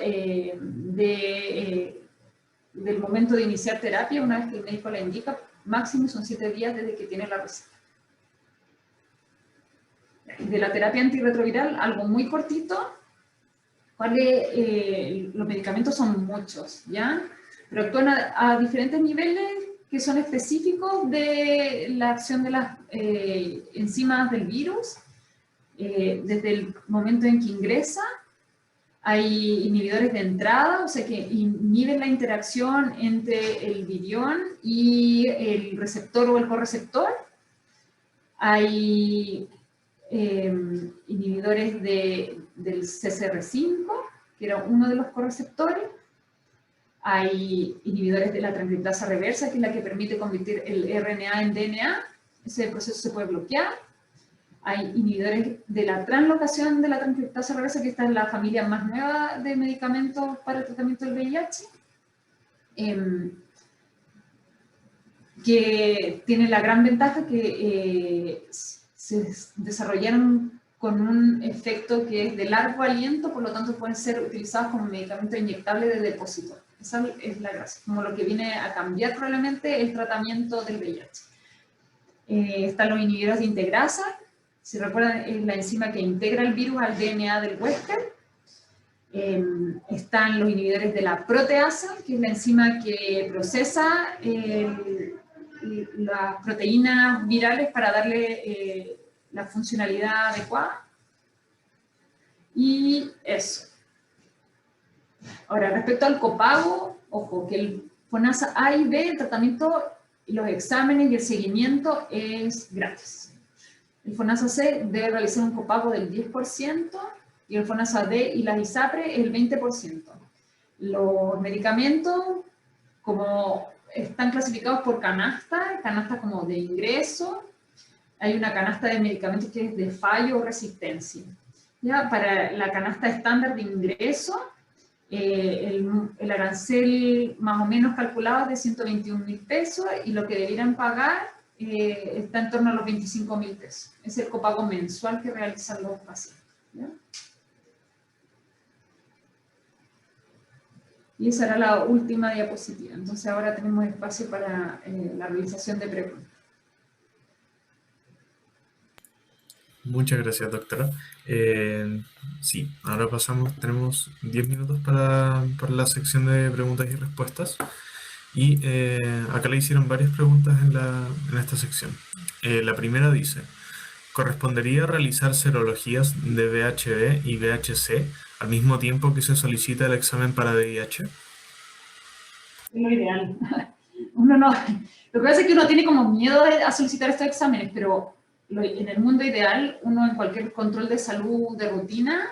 S1: del momento de iniciar terapia, una vez que el médico la indica, máximo son 7 días desde que tiene la receta. De la terapia antirretroviral, algo muy cortito. Los medicamentos son muchos, ¿ya? Pero actúan a diferentes niveles que son específicos de la acción de las enzimas del virus. Desde el momento en que ingresa, hay inhibidores de entrada, o sea que inhiben la interacción entre el virión y el receptor o el correceptor. Hay inhibidores del CCR5, que era uno de los correceptores. Hay inhibidores de la transcriptasa reversa, que es la que permite convertir el RNA en DNA. Ese proceso se puede bloquear. Hay inhibidores de la translocación de la transcriptasa reversa, que está en la familia más nueva de medicamentos para el tratamiento del VIH, que tiene la gran ventaja que se desarrollaron con un efecto que es de largo aliento, por lo tanto pueden ser utilizados como medicamento inyectable de depósito. Esa es la gracia, como lo que viene a cambiar probablemente el tratamiento del VIH. Están los inhibidores de integrasa. Si recuerdan, es la enzima que integra el virus al DNA del huésped. Están los inhibidores de la proteasa, que es la enzima que procesa las proteínas virales para darle la funcionalidad adecuada. Y eso. Ahora, respecto al copago, ojo, que el FONASA A y B, el tratamiento, los exámenes y el seguimiento es gratis. El FONASA C debe realizar un copago del 10% y el FONASA D y las ISAPRE el 20%. Los medicamentos, como están clasificados por canasta como de ingreso, hay una canasta de medicamentos que es de fallo o resistencia. ¿Ya? Para la canasta estándar de ingreso, el arancel más o menos calculado es de 121.000 pesos y lo que debieran pagar está en torno a los 25.000 pesos. Es el copago mensual que realizan los pacientes. ¿Ya? Y esa era la última diapositiva. Entonces ahora tenemos espacio para la realización de preguntas.
S2: Muchas gracias, doctora. Sí, ahora tenemos 10 minutos para la sección de preguntas y respuestas. Y acá le hicieron varias preguntas en esta sección. La primera dice, ¿correspondería realizar serologías de VHB y VHC al mismo tiempo que se solicita el examen para VIH?
S1: Es lo ideal. Lo que pasa es que uno tiene como miedo a solicitar estos exámenes, pero en el mundo ideal, uno en cualquier control de salud de rutina,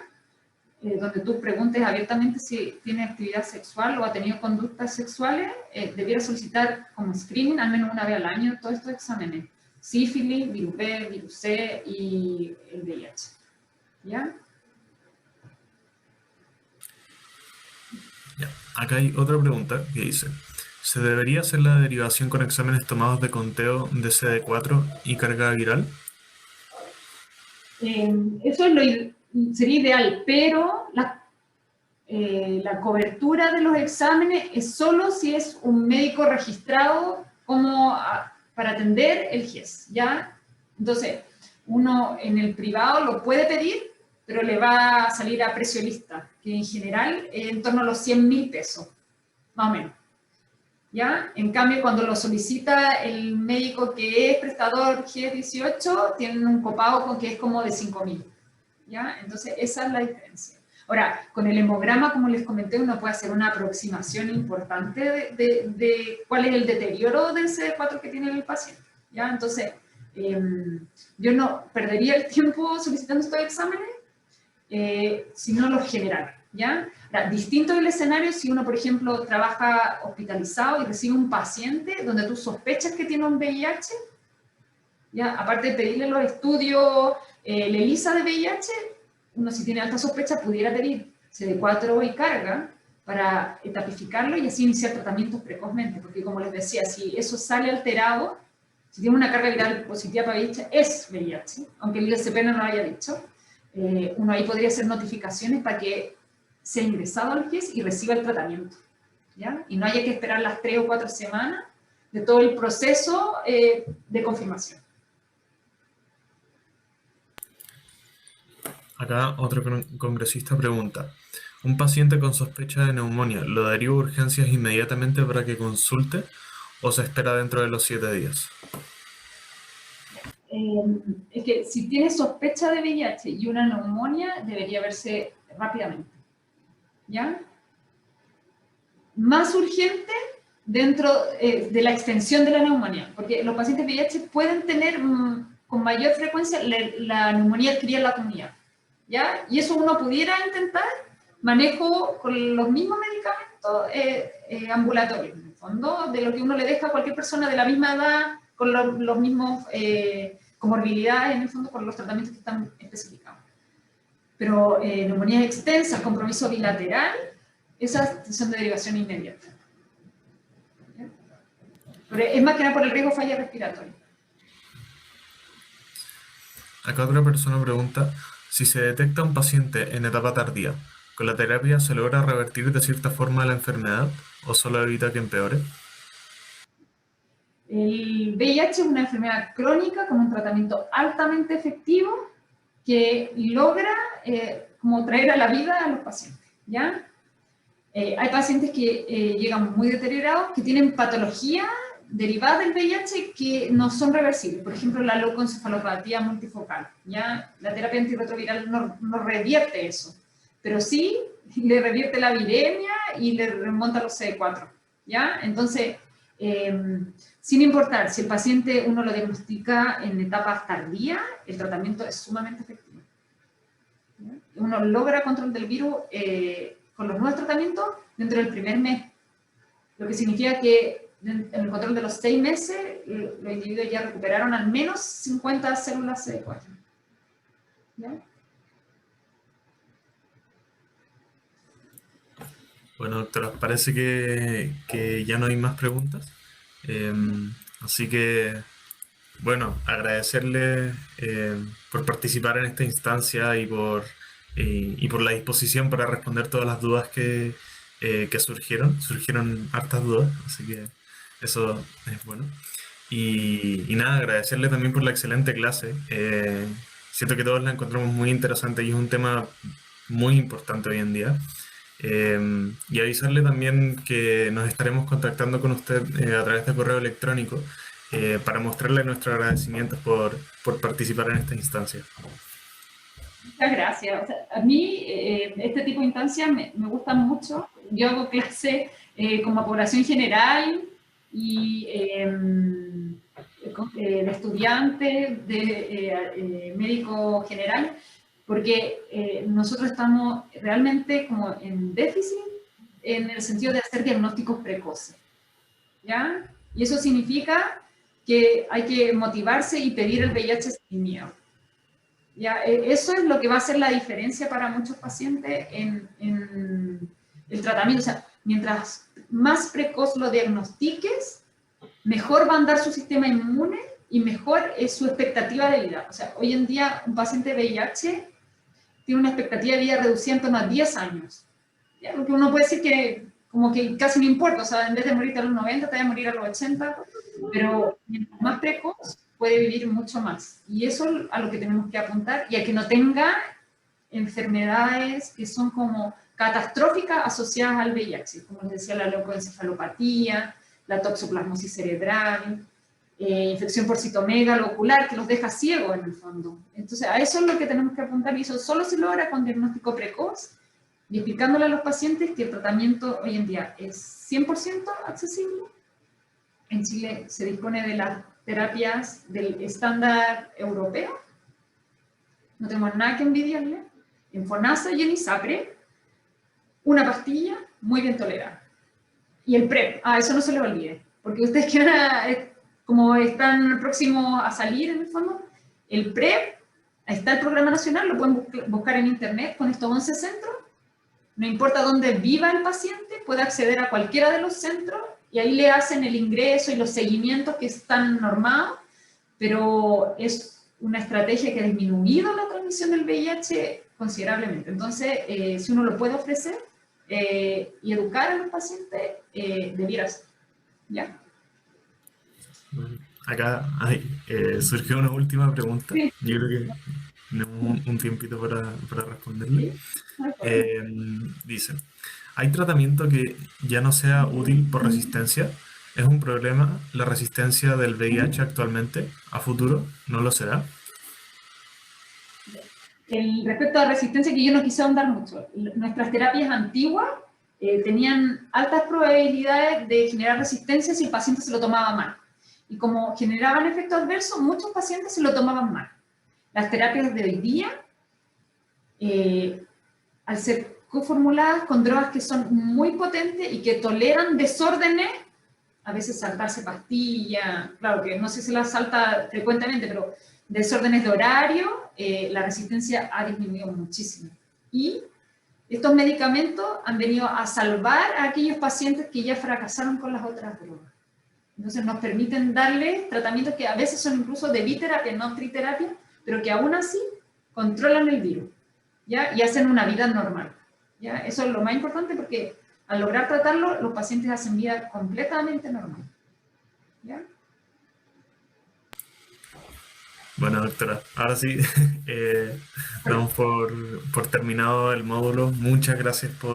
S1: donde tú preguntes abiertamente si tiene actividad sexual o ha tenido conductas sexuales, debiera solicitar como screening al menos una vez al año todos estos exámenes. Sífilis, virus B, virus C y el VIH. ¿Ya?
S2: Ya. Acá hay otra pregunta que dice, ¿se debería hacer la derivación con exámenes tomados de conteo de CD4 y carga viral?
S1: Eso es sería ideal, pero la cobertura de los exámenes es solo si es un médico registrado para atender el GES, ¿ya? Entonces, uno en el privado lo puede pedir, pero le va a salir a precio lista, que en general es en torno a los 100.000 pesos, más o menos. ¿Ya? En cambio, cuando lo solicita el médico que es prestador G18, tienen un copago que es como de 5.000. ¿Ya? Entonces, esa es la diferencia. Ahora, con el hemograma, como les comenté, uno puede hacer una aproximación importante de cuál es el deterioro del CD4 que tiene el paciente. ¿Ya? Entonces, yo no perdería el tiempo solicitando estos exámenes, sino los general. ¿Ya? Ahora, distinto del escenario si uno, por ejemplo, trabaja hospitalizado y recibe un paciente donde tú sospechas que tiene un VIH, ¿ya? Aparte de pedirle los estudios, el ELISA de VIH, uno si tiene alta sospecha pudiera pedir CD4 y carga para etapificarlo y así iniciar tratamientos precozmente, porque como les decía, si eso sale alterado, si tiene una carga viral positiva para VIH, es VIH, aunque el ISP no lo haya dicho. Uno ahí podría hacer notificaciones para que sea ingresado al GIS y reciba el tratamiento, ¿ya? Y no haya que esperar las 3 o 4 semanas de todo el proceso de confirmación.
S2: Acá otro congresista pregunta, ¿un paciente con sospecha de neumonía lo daría urgencias inmediatamente para que consulte o se espera dentro de los 7 días?
S1: Es que si tiene sospecha de VIH y una neumonía, debería verse rápidamente, ¿ya? Más urgente dentro de la extensión de la neumonía, porque los pacientes VIH pueden tener con mayor frecuencia la neumonía adquirida en la comunidad, ¿ya? Y eso uno pudiera intentar manejo con los mismos medicamentos ambulatorios, en el fondo, de lo que uno le deja a cualquier persona de la misma edad, con los mismos comorbilidades, en el fondo, con los tratamientos que están especificados. Pero neumonías extensas, compromiso bilateral, esas son de derivación inmediata. Pero es más que nada por el riesgo de falla respiratoria.
S2: Acá otra persona pregunta, si se detecta un paciente en etapa tardía, ¿con la terapia se logra revertir de cierta forma la enfermedad o solo evita que empeore?
S1: El VIH es una enfermedad crónica con un tratamiento altamente efectivo que logra como traer a la vida a los pacientes, ¿ya? Hay pacientes que llegan muy deteriorados, que tienen patología derivada del VIH que no son reversibles. Por ejemplo, la leucoencefalopatía multifocal, ¿ya? La terapia antirretroviral no revierte eso, pero sí le revierte la viremia y le remonta los CD4, ¿ya? Entonces, sin importar si el paciente uno lo diagnostica en etapas tardías, el tratamiento es sumamente efectivo, ¿ya? Uno logra control del virus con los nuevos tratamientos dentro del primer mes, lo que significa que en el control de los 6 meses los individuos ya recuperaron al menos 50 células CD4, ¿ya?
S2: Bueno, doctora, parece que ya no hay más preguntas. Así que, bueno, agradecerle por participar en esta instancia y por la disposición para responder todas las dudas que surgieron. Surgieron hartas dudas, así que eso es bueno. Y nada, agradecerle también por la excelente clase. Siento que todos la encontramos muy interesante y es un tema muy importante hoy en día. Y avisarle también que nos estaremos contactando con usted a través de correo electrónico para mostrarle nuestro agradecimiento por participar en esta instancia.
S1: Muchas gracias. O sea, a mí este tipo de instancias me gusta mucho. Yo hago clase como población general y de estudiantes, de médico general, porque nosotros estamos realmente como en déficit en el sentido de hacer diagnósticos precoces, ¿ya? Y eso significa que hay que motivarse y pedir el VIH sin miedo. ¿Ya? Eso es lo que va a hacer la diferencia para muchos pacientes en el tratamiento. O sea, mientras más precoz lo diagnostiques, mejor va a andar su sistema inmune y mejor es su expectativa de vida. O sea, hoy en día un paciente VIH tiene una expectativa de vida reducida en torno a 10 años. ¿Ya? Porque uno puede decir que como que casi no importa, o sea, en vez de morirte a los 90, te va a morir a los 80, pero mientras más precoz, puede vivir mucho más. Y eso es a lo que tenemos que apuntar, y a que no tenga enfermedades que son como catastróficas asociadas al VIH, como les decía, la leucoencefalopatía, la toxoplasmosis cerebral, infección por citomegalo ocular, que los deja ciegos en el fondo. Entonces, a eso es lo que tenemos que apuntar, y eso solo se logra con diagnóstico precoz, y explicándole a los pacientes que el tratamiento hoy en día es 100% accesible. En Chile se dispone de las terapias del estándar europeo, no tenemos nada que envidiarle, en FONASA y en ISAPRE, una pastilla muy bien tolerada. Y el PrEP, eso no se le olvide, porque ustedes que como están próximos a salir en el fondo, el PrEP, está el programa nacional, lo pueden buscar en internet con estos 11 centros, no importa dónde viva el paciente, puede acceder a cualquiera de los centros y ahí le hacen el ingreso y los seguimientos que están normados, pero es una estrategia que ha disminuido la transmisión del VIH considerablemente. Entonces, si uno lo puede ofrecer y educar a los pacientes, debiera ser. ¿Ya?
S2: Bueno, acá surgió una última pregunta.
S1: Sí.
S2: Yo creo que tenemos un tiempito para responderle.
S1: Sí, no hay problema.
S2: Dice, ¿hay tratamiento que ya no sea útil por resistencia? ¿Es un problema la resistencia del VIH actualmente? ¿A futuro no lo será?
S1: Respecto a la resistencia, que yo no quise ahondar mucho, nuestras terapias antiguas tenían altas probabilidades de generar resistencia si el paciente se lo tomaba mal. Y como generaban efectos adversos, muchos pacientes se lo tomaban mal. Las terapias de hoy día, al ser coformuladas con drogas que son muy potentes y que toleran desórdenes, a veces saltarse pastillas, claro que no sé si las salta frecuentemente, pero desórdenes de horario, la resistencia ha disminuido muchísimo. Y estos medicamentos han venido a salvar a aquellos pacientes que ya fracasaron con las otras drogas. Entonces nos permiten darles tratamientos que a veces son incluso de biterapia, no triterapia, pero que aún así controlan el virus, ¿ya? Y hacen una vida normal, ¿ya? Eso es lo más importante porque al lograr tratarlo, los pacientes hacen vida completamente normal, ¿ya?
S2: Bueno, doctora, ahora sí, damos por terminado el módulo. Muchas gracias por